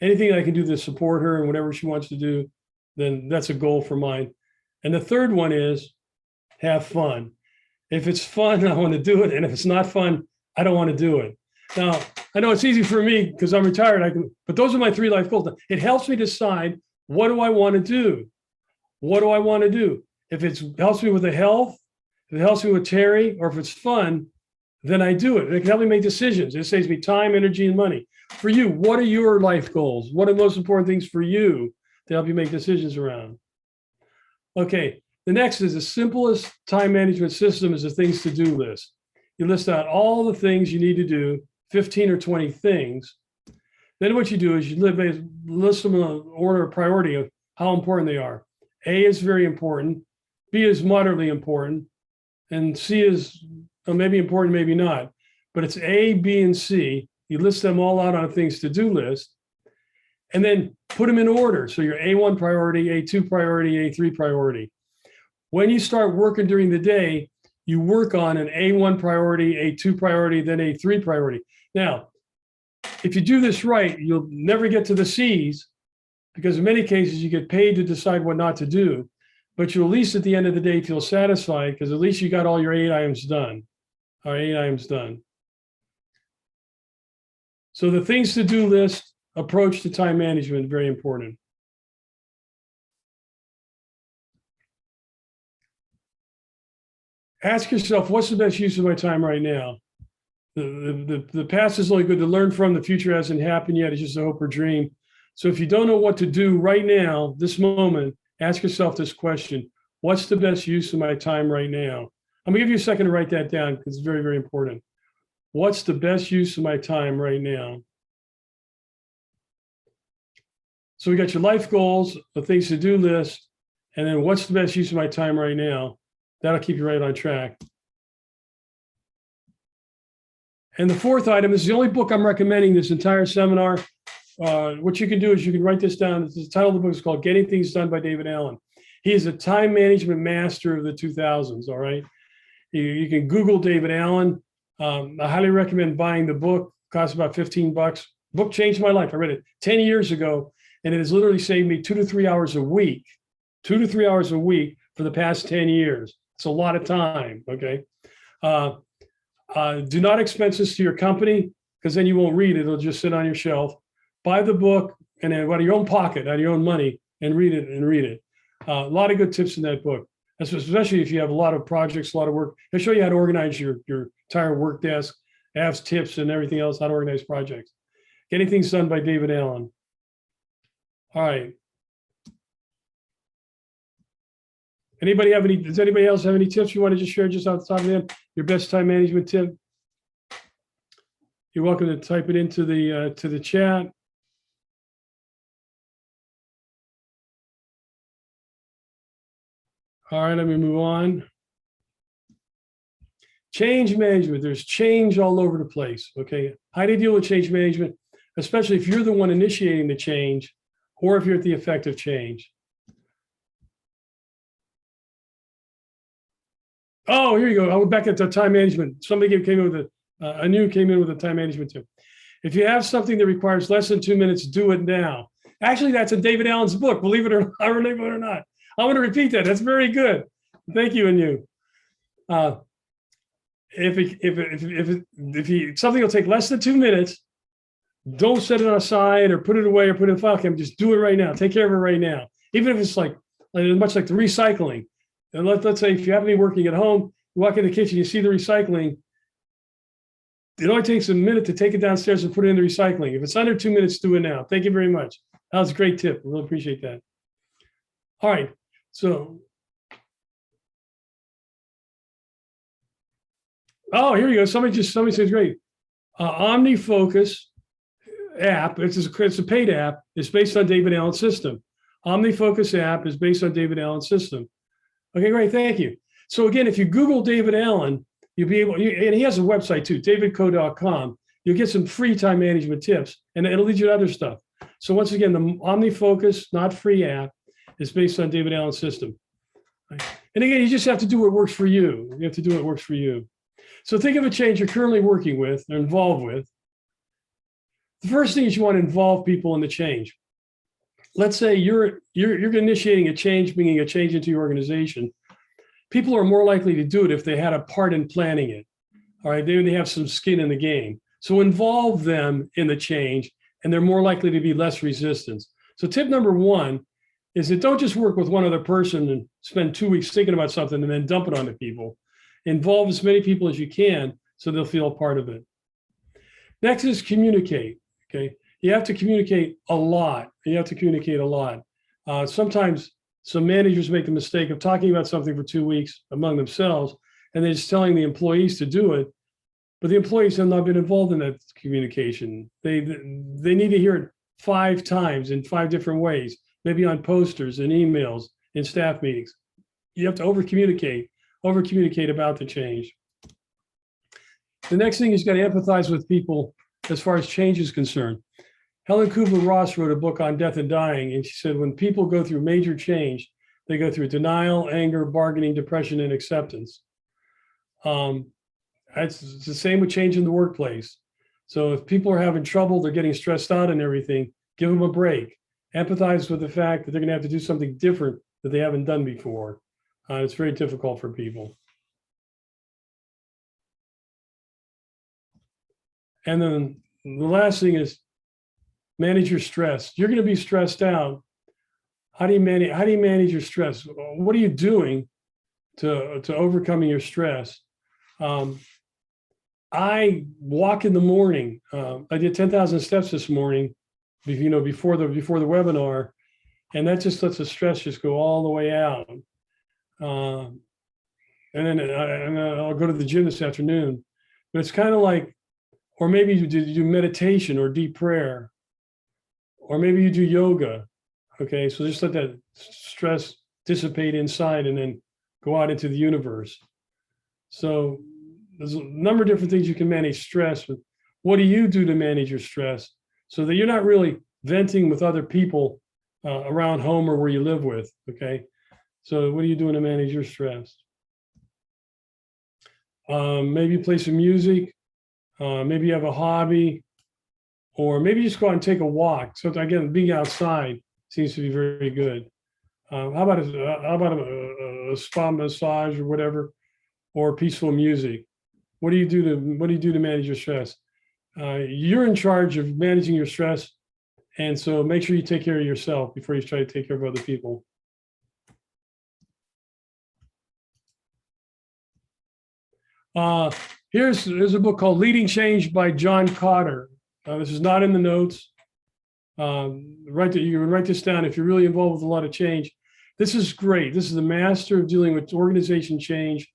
Anything I can do to support her and whatever she wants to do, then that's a goal for mine. And the 3rd one is have fun. If it's fun, I want to do it. And if it's not fun, I don't want to do it. Now, I know it's easy for me because I'm retired. But those are my 3 life goals. It helps me decide, what do I want to do? What do I want to do? If it helps me with the health, if it helps me with Terry, or if it's fun, then I do it. It can help me make decisions. It saves me time, energy, and money. For you, what are your life goals? What are the most important things for you to help you make decisions around? Okay, the next is the simplest time management system is a things to do list. You list out all the things you need to do, 15 or 20 things. Then what you do is you list them in order of priority of how important they are. A is very important, B is moderately important, and C is maybe important, maybe not. But it's A, B, and C. You list them all out on a things to do list, and then put them in order. So your A1 priority, A2 priority, A3 priority. When you start working during the day, you work on an A1 priority, A2 priority, then A3 priority. Now, if you do this right, you'll never get to the C's, because in many cases you get paid to decide what not to do, but you'll at least at the end of the day feel satisfied because at least you got all your 8 items done. All right, 8 items done. So the things to do list approach to time management, very important. Ask yourself, what's the best use of my time right now? The past is only good to learn from. The future hasn't happened yet. It's just a hope or dream. So if you don't know what to do right now, this moment, ask yourself this question: what's the best use of my time right now? I'm gonna give you a second to write that down because it's very, very important. What's the best use of my time right now? So we got your life goals, the things to do list, and then what's the best use of my time right now? That'll keep you right on track. And the fourth item, this is the only book I'm recommending this entire seminar. What you can do is you can write this down. The title of the book is called Getting Things Done by David Allen. He is a time management master of the 2000s, all right? You can Google David Allen. I highly recommend buying the book. It costs about $15. Book changed my life. I read it 10 years ago, and it has literally saved me 2 to 3 hours a week, 2 to 3 hours a week for the past 10 years. It's a lot of time, okay? Do not expense this to your company because then you won't read it. It'll just sit on your shelf. Buy the book and then out of your own pocket, out of your own money, and read it. A lot of good tips in that book, especially if you have a lot of projects, a lot of work. It'll show you how to organize your entire work desk. It has tips and everything else, how to organize projects. Getting Things Done by David Allen. All right. Does anybody else have any tips you want to just share just off the top of the head? Your best time management tip? You're welcome to type it into the chat. All right, let me move on. Change management. There's change all over the place, okay? How do you deal with change management, especially if you're the one initiating the change or if you're at the effect of change? Oh, here you go. I'll back at the time management. Somebody came in with a time management tip. If you have something that requires less than 2 minutes, do it now. Actually, that's in David Allen's book, believe it or not. I'm going to repeat that. That's very good. Thank you, and you. If something will take less than 2 minutes, don't set it aside or put it away or put it in a file cabinet. Just do it right now. Take care of it right now. Even if it's like much like the recycling. And let's say if you happen to be working at home, you walk in the kitchen, you see the recycling. It only takes a minute to take it downstairs and put it in the recycling. If it's under 2 minutes, do it now. Thank you very much. That was a great tip. I really appreciate that. All right. So, oh, here you go. Somebody says great. OmniFocus app. It's a paid app. It's based on David Allen's system. OmniFocus app is based on David Allen's system. Okay, great. Thank you. So again, if you Google David Allen, you'll be able, and he has a website too, davidco.com. You'll get some free time management tips, and it'll lead you to other stuff. So once again, the OmniFocus, not free app, is based on David Allen's system. And again, you just have to do what works for you. You have to do what works for you. So think of a change you're currently working with or involved with. The first thing is you want to involve people in the change. Let's say you're initiating a change, bringing a change into your organization. People are more likely to do it if they had a part in planning it. All right, they have some skin in the game. So involve them in the change, and they're more likely to be less resistance. So tip number one is that don't just work with one other person and spend 2 weeks thinking about something and then dump it onto people. Involve as many people as you can so they'll feel a part of it. Next is communicate, okay? You have to communicate a lot. Sometimes some managers make the mistake of talking about something for 2 weeks among themselves, and they're just telling the employees to do it, but the employees have not been involved in that communication. They need to hear it 5 times in 5 different ways, maybe on posters and emails, in staff meetings. You have to over-communicate about the change. The next thing is you got to empathize with people as far as change is concerned. Helen Kubler-Ross wrote a book on death and dying, and she said when people go through major change, they go through denial, anger, bargaining, depression, and acceptance. It's the same with change in the workplace. So if people are having trouble, they're getting stressed out and everything, give them a break. Empathize with the fact that they're going to have to do something different that they haven't done before. It's very difficult for people. And then the last thing is manage your stress. You're going to be stressed out. How do you manage your stress? What are you doing to overcoming your stress? I walk in the morning. I did 10,000 steps this morning, before the webinar, and that just lets the stress just go all the way out. And and I'll go to the gym this afternoon. But it's kind of like, or maybe you do meditation or deep prayer, or maybe you do yoga. Okay, so just let that stress dissipate inside and then go out into the universe. So there's a number of different things you can manage stress. But what do you do to manage your stress so that you're not really venting with other people around home or where you live with? Okay, so what are you doing to manage your stress? Maybe play some music. Maybe you have a hobby, or maybe just go out and take a walk. So again, being outside seems to be very good. How about a spa massage or whatever, or peaceful music? What do you do to manage your stress? You're in charge of managing your stress, and so make sure you take care of yourself before you try to take care of other people. Here's a book called Leading Change by Jon Barb. This is not in the notes. You can write this down if you're really involved with a lot of change. This is great. This is the master of dealing with organization change.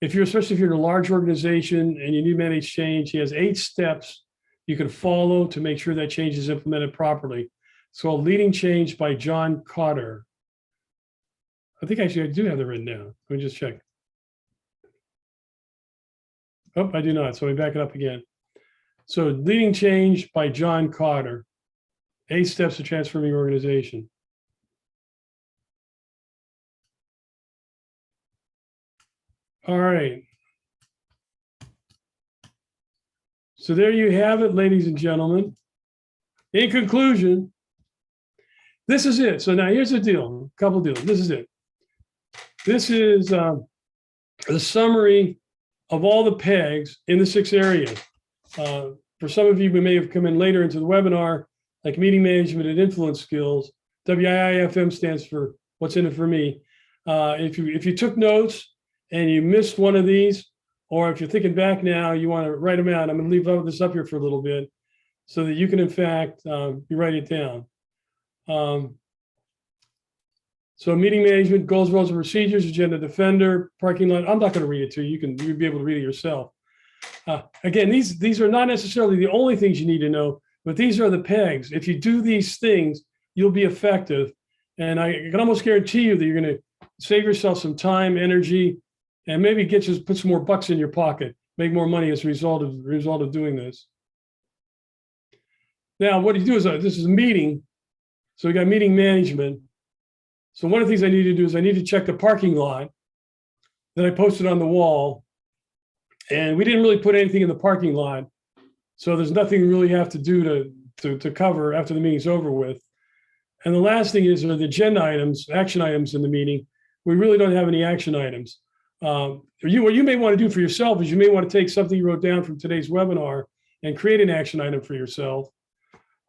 Especially if you're in a large organization and you need to manage change, he has 8 steps you can follow to make sure that change is implemented properly. It's called Leading Change by Jon Barb. I think actually I do have that written down. Let me just check. Oh, I do not. So let me back it up again. So Leading Change by Jon Barb. 8 steps to transforming your organization. All right. So there you have it, ladies and gentlemen. In conclusion, this is it. So now here's the deal, a couple deals. This is it. This is the summary of all the pegs in the 6 areas. For some of you who may have come in later into the webinar, like meeting management and influence skills, WIIFM stands for what's in it for me. If you took notes and you missed one of these, or if you're thinking back now, you want to write them out, I'm going to leave this up here for a little bit so that you can, in fact, you write it down. So meeting management, goals, roles, and procedures, agenda defender, parking lot. I'm not going to read it to you. You'll be able to read it yourself. Again, these are not necessarily the only things you need to know, but these are the pegs. If you do these things, you'll be effective. And I can almost guarantee you that you're going to save yourself some time, energy, and maybe put some more bucks in your pocket, make more money as a result of doing this. Now, what you do is this is a meeting. So we got meeting management. So one of the things I need to do is I need to check the parking lot that I posted on the wall. And we didn't really put anything in the parking lot. So there's nothing really have to do to cover after the meeting's over with. And the last thing are the agenda items, action items in the meeting. We really don't have any action items. What you may want to do for yourself is you may want to take something you wrote down from today's webinar and create an action item for yourself.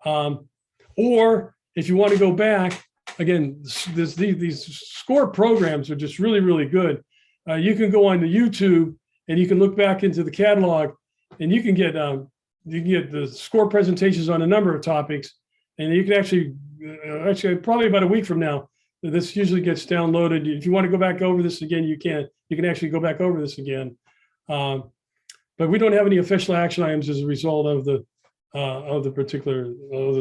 Or if you want to go back, again, these SCORE programs are just really, really good. You can go on to YouTube and you can look back into the catalog and you can get the SCORE presentations on a number of topics. And you can actually probably about a week from now, this usually gets downloaded. If you want to go back over this again, you can actually go back over this again. But we don't have any official action items as a result of the particular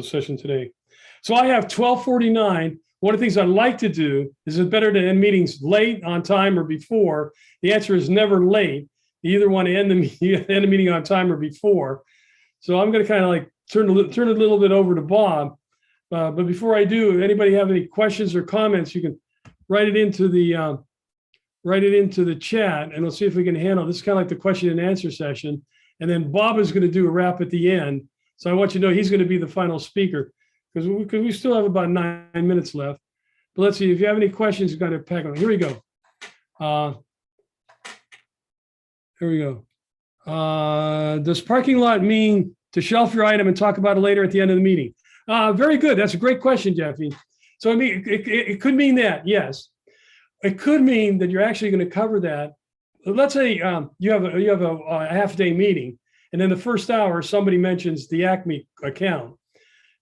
session today. So I have 12:49. One of the things I like to do is it better to end meetings late, on time, or before? The answer is never late. You either want to end the meeting on time or before. So I'm going to kind of like turn it a little bit over to Bob. But before I do, if anybody have any questions or comments, you can write it into the chat, and we'll see if we can handle. This is kind of like the question and answer session. And then Bob is going to do a wrap at the end. So I want you to know he's going to be the final speaker because we still have about 9 minutes left. But let's see if you have any questions. You've got to pack on. Here we go. Does parking lot mean to shelf your item and talk about it later at the end of the meeting? Very good. That's a great question, Jeffy. So I mean, it could mean that, yes. It could mean that you're actually going to cover that. Let's say you have a half-day meeting, and in the first hour, somebody mentions the Acme account.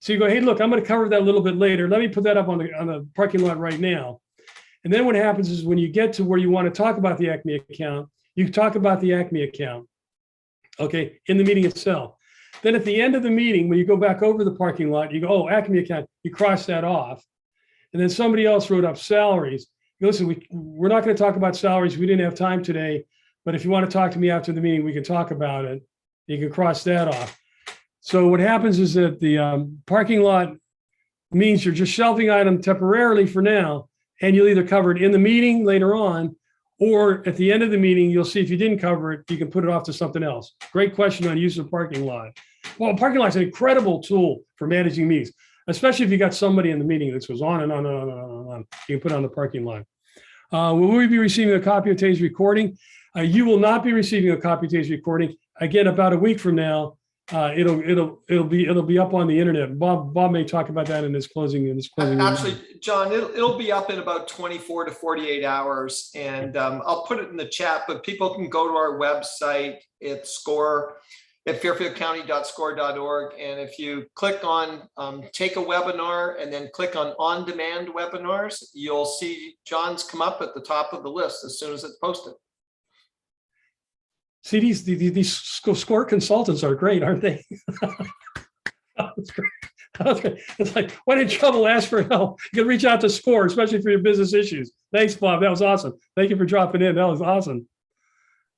So you go, hey, look, I'm going to cover that a little bit later. Let me put that up on the parking lot right now. And then what happens is when you get to where you want to talk about the Acme account, you talk about the Acme account, okay, in the meeting itself. Then at the end of the meeting, when you go back over the parking lot, you go, oh, Acme account, you cross that off. And then somebody else wrote up salaries. Listen, we're not going to talk about salaries. We didn't have time today, but if you want to talk to me after the meeting, we can talk about it. You can cross that off. So what happens is that the parking lot means you're just shelving item temporarily for now, and you'll either cover it in the meeting later on, or at the end of the meeting, you'll see if you didn't cover it, you can put it off to something else. Great question on use of parking lot. Well, parking lot's an incredible tool for managing meetings, especially if you got somebody in the meeting that goes on and on and on and on and on. You can put it on the parking lot. Will we be receiving a copy of today's recording? You will not be receiving a copy of today's recording. Again, about a week from now, it'll be up on the internet. Bob may talk about that in his closing. Actually, John, it'll be up in about 24 to 48 hours, and I'll put it in the chat. But people can go to our website. It's score at fairfieldcounty.score.org, and if you click on take a webinar and then click on demand webinars, you'll see John's come up at the top of the list as soon as it's posted. See, these score consultants are great, aren't they? That's great. That's great. It's like, when in trouble, ask for help. You can reach out to SCORE, especially for your business issues. Thanks, Bob. That was awesome. Thank you for dropping in. That was awesome.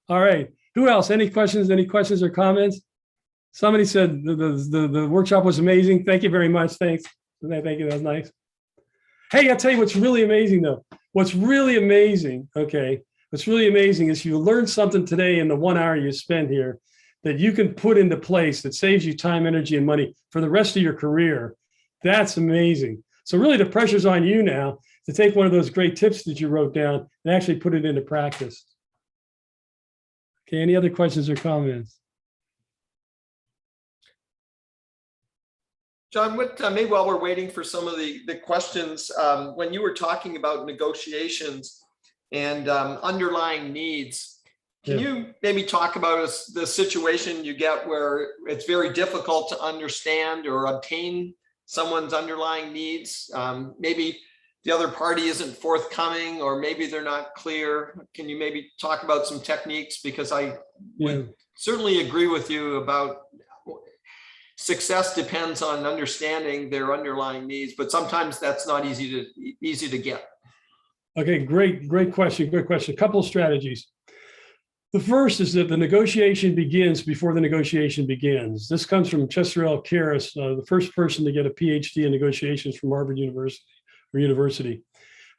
All right. Who else? Any questions? Any questions or comments? Somebody said the workshop was amazing. Thank you very much. Thanks. Thank you. That was nice. Hey, I'll tell you what's really amazing, though. What's really amazing, okay, what's really amazing is you learned something today in the 1 hour you spent here that you can put into place that saves you time, energy, and money for the rest of your career. That's amazing. So really the pressure's on you now to take one of those great tips that you wrote down and actually put it into practice. Okay, any other questions or comments? John, maybe while we're waiting for some of the questions, when you were talking about negotiations and underlying needs, can you maybe talk about the situation you get where it's very difficult to understand or obtain someone's underlying needs? Maybe the other party isn't forthcoming, or maybe they're not clear. Can you maybe talk about some techniques? Because I would certainly agree with you about success depends on understanding their underlying needs, but sometimes that's not easy to get. Okay, great question. Good question. A couple of strategies. The first is that the negotiation begins before the negotiation begins. This comes from Chester L. Karras, the first person to get a PhD in negotiations from Harvard University.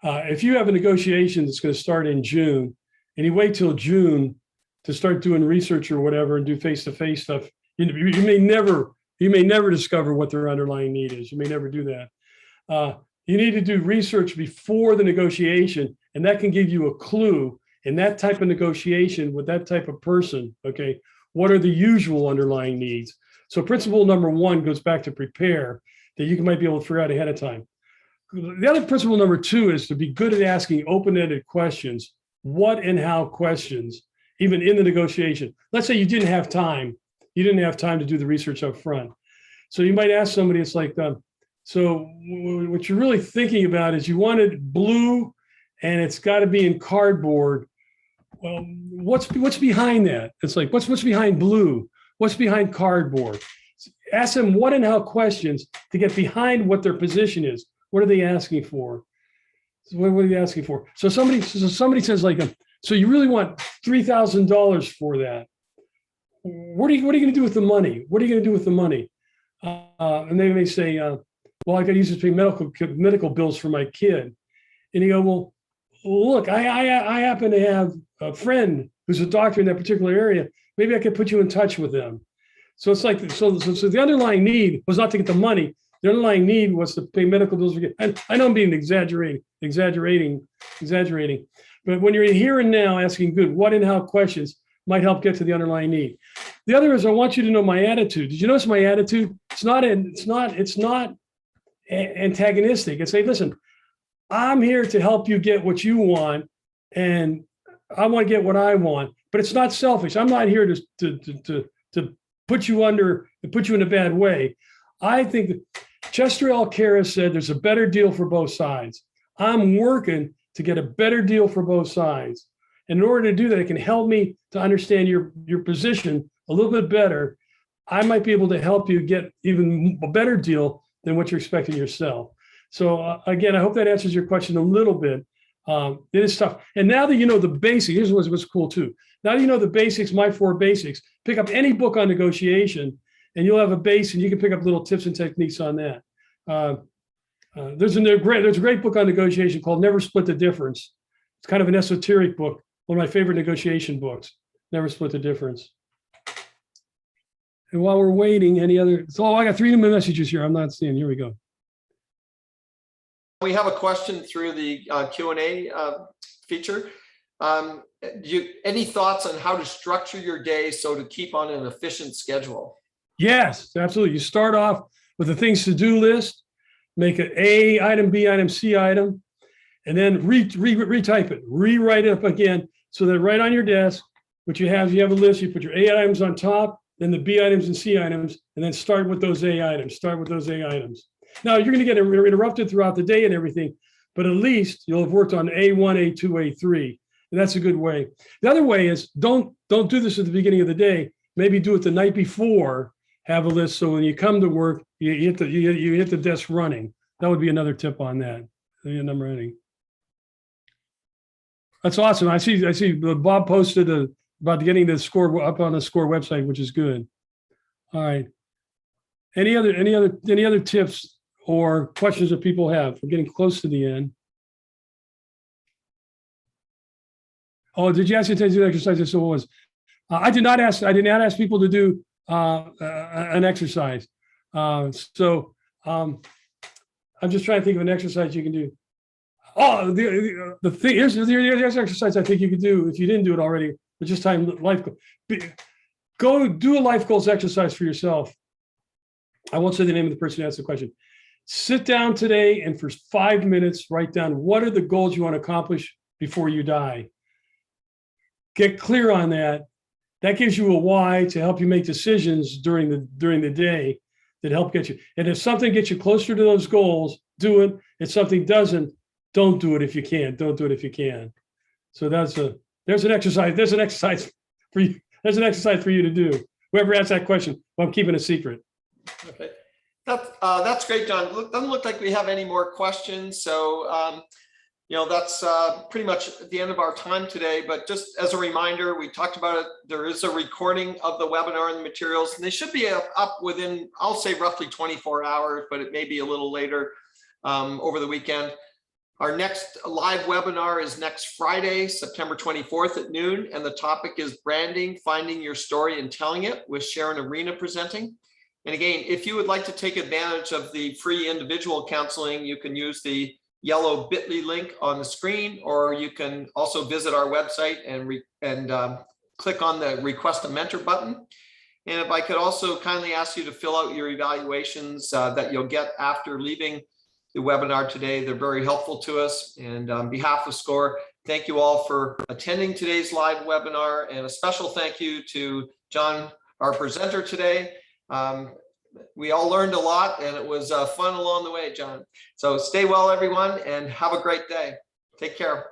If you have a negotiation that's going to start in June, and you wait till June to start doing research or whatever and do face-to-face stuff, you may never discover what their underlying need is. You may never do that. You need to do research before the negotiation, and that can give you a clue in that type of negotiation with that type of person. Okay, what are the usual underlying needs? So principle number one goes back to prepare, that you might be able to figure out ahead of time. The other principle number two is to be good at asking open-ended questions, what and how questions, even in the negotiation. Let's say you didn't have time. You didn't have time to do the research up front. So you might ask somebody, it's like, so what you're really thinking about is you want it blue and it's got to be in cardboard. Well, what's behind that? It's like, what's behind blue? What's behind cardboard? Ask them what and how questions to get behind what their position is. What are they asking for? What are they asking for? So somebody says like, so you really want $3,000 for that. What are you going to do with the money? What are you going to do with the money? And they may say, well, I got to use it to pay medical bills for my kid. And you go, well, look, I happen to have a friend who's a doctor in that particular area. Maybe I could put you in touch with them. So it's like, so the underlying need was not to get the money. The underlying need was to pay medical bills for kids. And I know I'm being exaggerating. But when you're here and now asking good what and how questions might help get to the underlying need. The other is I want you to know my attitude. Did you notice my attitude? It's not antagonistic. It's say, listen, I'm here to help you get what you want, and I want to get what I want. But it's not selfish. I'm not here to put you under, to put you in a bad way. I think that Chester L. Karras said there's a better deal for both sides. I'm working to get a better deal for both sides. And in order to do that, it can help me to understand your position a little bit better. I might be able to help you get even a better deal than what you're expecting yourself. So again, I hope that answers your question a little bit. It is tough. And now that you know the basics, here's what's cool too. Now that you know the basics, my 4 basics, pick up any book on negotiation and you'll have a base and you can pick up little tips and techniques on that. There's a great book on negotiation called Never Split the Difference. It's kind of an esoteric book, one of my favorite negotiation books, Never Split the Difference. And while we're waiting, any other, so I got 3 new messages here. I'm not seeing, here we go. We have a question through the Q&A feature. Any thoughts on how to structure your day so to keep on an efficient schedule? Yes, absolutely. You start off with the things to do list, make an A item, B item, C item, and then retype it, rewrite it up again so that right on your desk, what you have a list, you put your A items on top, then the B items and C items, and then start with those A items, Now you're going to get interrupted throughout the day and everything, but at least you'll have worked on A1, A2, A3, and that's a good way. The other way is don't do this at the beginning of the day. Maybe do it the night before, have a list, so when you come to work, you hit the desk running. That would be another tip on that. I'm running. That's awesome. I see Bob posted about getting the score up on the score website, which is good. All right. Any other tips or questions that people have? We're getting close to the end. Oh, did you ask me to do the exercise? Yes, it was. I did not ask people to do an exercise. I'm just trying to think of an exercise you can do. Oh, the thing here's the exercise I think you could do if you didn't do it already. But just time life. Go do a life goals exercise for yourself. I won't say the name of the person who asked the question. Sit down today and for 5 minutes, write down what are the goals you want to accomplish before you die. Get clear on that. That gives you a why to help you make decisions during the day that help get you. And if something gets you closer to those goals, do it. If something doesn't, don't do it if you can. Don't do it if you can. So there's an exercise. There's an exercise for you. There's an exercise for you to do. Whoever asked that question, well, I'm keeping a secret. Okay, that's great, John. Doesn't look like we have any more questions. So, that's pretty much at the end of our time today. But just as a reminder, we talked about it. There is a recording of the webinar and the materials, and they should be up within, I'll say, roughly 24 hours, but it may be a little later over the weekend. Our next live webinar is next Friday, September 24th at noon, and the topic is branding, finding your story and telling it, with Sharon Arena presenting. And again, if you would like to take advantage of the free individual counseling, you can use the yellow bit.ly link on the screen, or you can also visit our website and click on the request a mentor button. And if I could also kindly ask you to fill out your evaluations that you'll get after leaving the webinar today. They're very helpful to us. And on behalf of SCORE, thank you all for attending today's live webinar, and a special thank you to Jon, our presenter today. We all learned a lot, and it was fun along the way, Jon. So stay well, everyone, and have a great day. Take care.